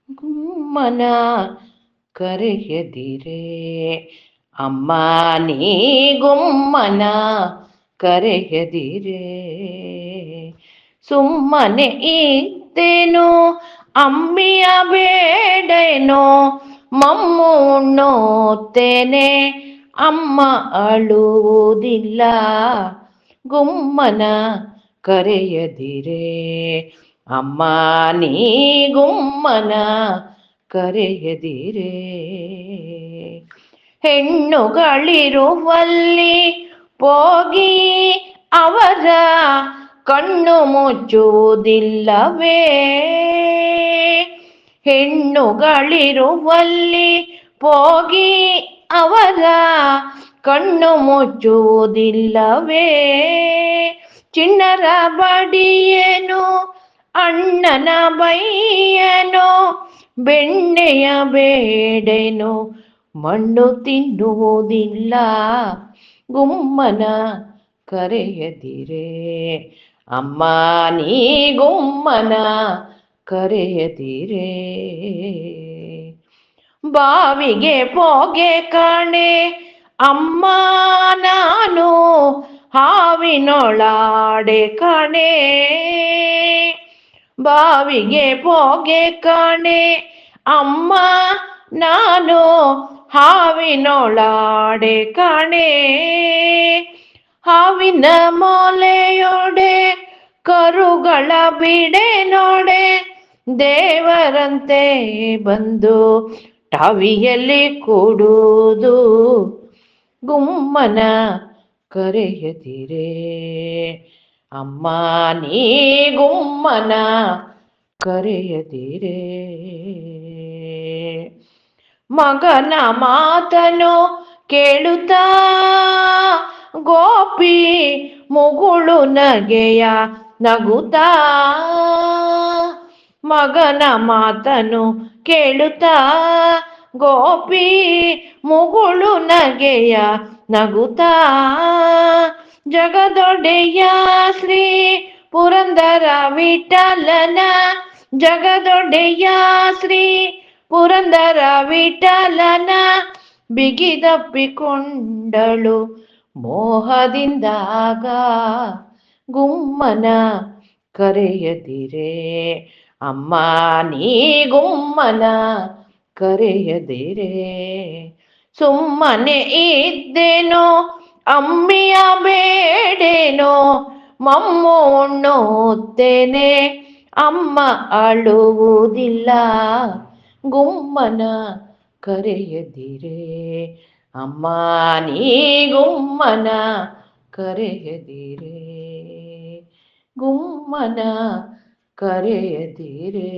ಗುಮ್ಮನ ಕರೆಯದಿರೆ ಅಮ್ಮ ನೀ ಗುಮ್ಮನ ಕರೆಯದಿರೆ ಸುಮ್ಮನೆ ಇದ್ದೇನೋ ಅಮ್ಮಿಯ ಬೇಡೇನೋ ಮಮ್ಮು ಉಣ್ಣುತ್ತೇನೆ ಅಮ್ಮ ಅಳುವುದಿಲ್ಲ ಗುಮ್ಮನ ಕರೆಯದಿರೆ ಅಮ್ಮ ನೀ ಗುಮ್ಮನ ಕರೆಯದಿರೆ ಹೆಣ್ಣುಗಳಿರುವಲ್ಲಿ ಹೋಗಿ ಅವರ ಕಣ್ಣು ಮುಚ್ಚುವುದಿಲ್ಲವೇ ಹೆಣ್ಣುಗಳಿರುವಲ್ಲಿ ಹೋಗಿ ಅವರ ಕಣ್ಣು ಮುಚ್ಚುವುದಿಲ್ಲವೇ ಚಿಣ್ಣರ ಬಡಿಯೇನು ಅಣ್ಣನ ಬೈಯೇನು ಬೆಣ್ಣೆಯ ಬೇಡೇನು ಮಣ್ಣು ತಿನ್ನುವುದಿಲ್ಲ ಗುಮ್ಮನ ಕರೆಯದಿರೆ ಅಮ್ಮ ನೀ ಗುಮ್ಮನ ಕರೆಯದಿರೆ ಬಾವಿಗೆ ಪೋಗೆ ಕಾಣೆ ಅಮ್ಮ ನಾನು ಹಾವಿನೊಳಾಡೆ ಕಾಣೆ ಬಾವಿಗೆ ಪೋಗೆ ಕಾಣೆ ಅಮ್ಮ ನಾನು ಹಾವಿನೊಳಾಡೆ ಕಾಣೆ ಹಾವಿನ ಮೊಲೆಯೊಡೆ ಕರುಗಳ ಬಿಡೆ ನೋಡೆ ದೇವರಂತೆ ಬಂದು ಟಾವಿಯಲ್ಲಿ ಕೂಡುವುದು ಗುಮ್ಮನ ಕರೆಯದಿರೆ ಅಮ್ಮ ನೀ ಗುಮ್ಮನ ಕರೆಯದಿರೆ ಮಗನ ಮಾತನು ಕೇಳುತ್ತಾ ಗೋಪಿ ಮುಗುಳು ನಗೆಯ ನಗುತ್ತಾ ಮಗನ ಮಾತನು ಕೇಳುತ್ತಾ ಗೋಪಿ ಮುಗುಳು ನಗೆಯ ನಗುತ್ತಾ ಜಗದೊಡೆಯ ಶ್ರೀ ಪುರಂದರ ವಿಠಲನ ಜಗದೊಡೆಯ ಶ್ರೀ ಪುರಂದರ ವಿಠಲನ ಬಿಗಿದಪ್ಪಿಕೊಂಡಳು ಮೋಹದಿಂದಾಗ ಗುಮ್ಮನ ಕರೆಯದಿರೆ ಅಮ್ಮ ನೀ ಗುಮ್ಮನ ಕರೆಯದಿರೆ ಸುಮ್ಮನೆ ಇದ್ದೇನೋ ಅಮ್ಮಿಯ ಬೇಡೇನೋ ಮಮ್ಮು ಉಣ್ಣುತ್ತೇನೆ ಅಮ್ಮ ಅಳುವುದಿಲ್ಲ ಗುಮ್ಮನ ಕರೆಯದಿರೆ ಅಮ್ಮ ನೀ ಗುಮ್ಮನ ಕರೆಯದಿರೆ ಗುಮ್ಮನ ಕರೆಯದಿರೆ